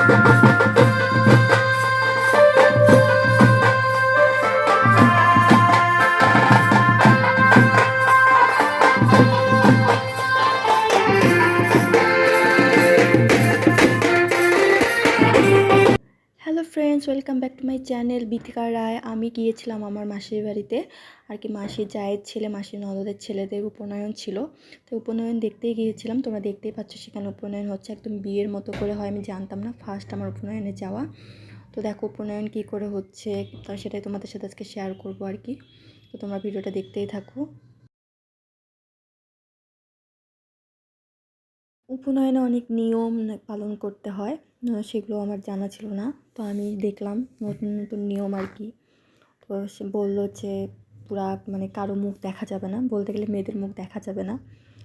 Hello friends, welcome back to my channel Bithika Roy. আমি গিয়েছিলাম আমার মাসির বাড়িতে, আর কি মাসির জায়ের ছেলে, মাসির ননদের ছেলেদের উপনয়ন ছিল। তো উপনয়ন দেখতেই গিয়েছিলাম। তোমরা দেখতেই পাচ্ছ সেখানে উপনয়ন হচ্ছে, একদম বিয়ের মতো করে হয়। আমি জানতাম না, ফার্স্ট আমার উপনয়নে যাওয়া। তো দেখো উপনয়ন কী করে হচ্ছে, তো সেটাই তোমাদের সাথে আজকে শেয়ার করবো আর কি। তো তোমরা ভিডিওটা দেখতেই থাকো। উপনয়নে অনেক নিয়ম পালন করতে হয়, সেগুলো আমার জানা ছিল না। তো আমি দেখলাম নতুন নতুন নিয়ম আর কি। তো সে বললো যে পুরা মানে কারো মুখ দেখা যাবে না, বলতে গেলে মেয়েদের মুখ দেখা যাবে না।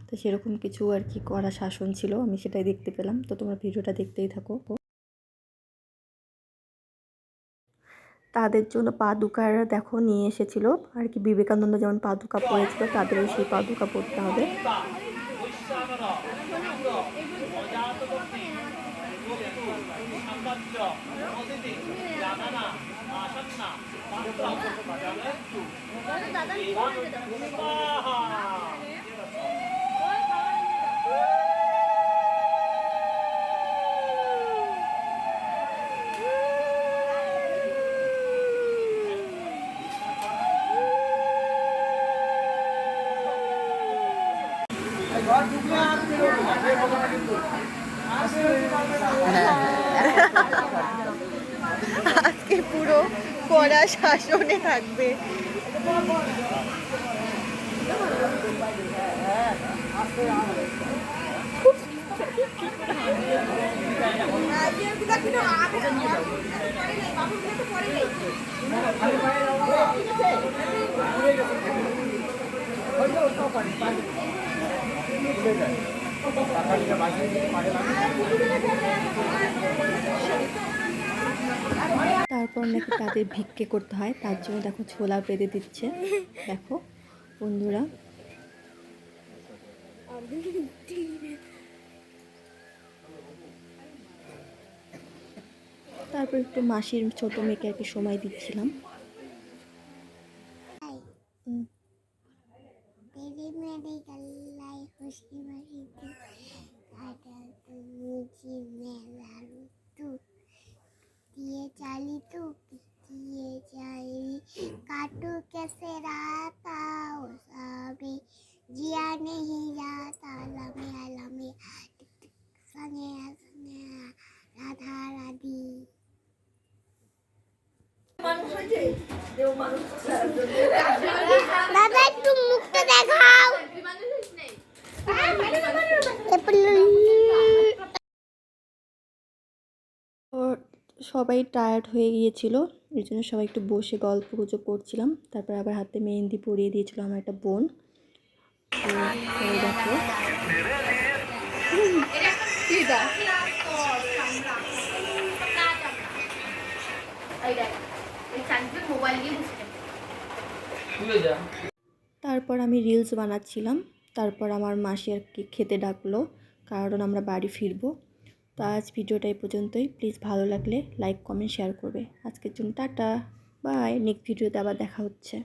তো সেরকম কিছু আর কি কড়া শাসন ছিল, আমি সেটাই দেখতে পেলাম। তো তোমরা ভিডিওটা দেখতেই থাকো। তাদের জন্য পাদুকার দেখো নিয়ে এসেছিলো আর কি। বিবেকানন্দ যেমন পাদুকা পড়েছিল, তাদেরও সেই পাদুকা পড়তে হবে। আজকে পুরো কড়া শাসনে থাকবে। তারপর নাকি তাদের ভিক্ষে করতে হয়, তার জন্য দেখো ছোলা বেঁধে দিচ্ছে। দেখো বন্ধুরা, তারপর একটু মাসির ছোট মেয়েকে আর কি সময় দিচ্ছিলাম। चाली तो पिए जाए काटो कैसे राता साबे जिया नहीं जाता लमे लमे संगे संगे राधा राधी दादा একটু মুখটা দেখাও। সবাই টায়ার্ড হয়ে গিয়েছিল, এর জন্য সবাই একটু বসে গল্প গুজব করছিলাম। তারপর আবার হাতে মেহেন্দি পরিয়ে দিয়েছিল আমার একটা বোন। দেখো তারপর আমি রিলস বানাচ্ছিলাম। তারপর আমার মাসি আর কি খেতে ডাকলো, কারণ আমরা বাড়ি ফিরবো। তো আজ ভিডিওটা এই পর্যন্তই। প্লিজ ভালো লাগলে লাইক কমেন্ট শেয়ার করবে। আজকের জন্য টাটা, বাই। নেক্সট ভিডিওতে আবার দেখা হচ্ছে।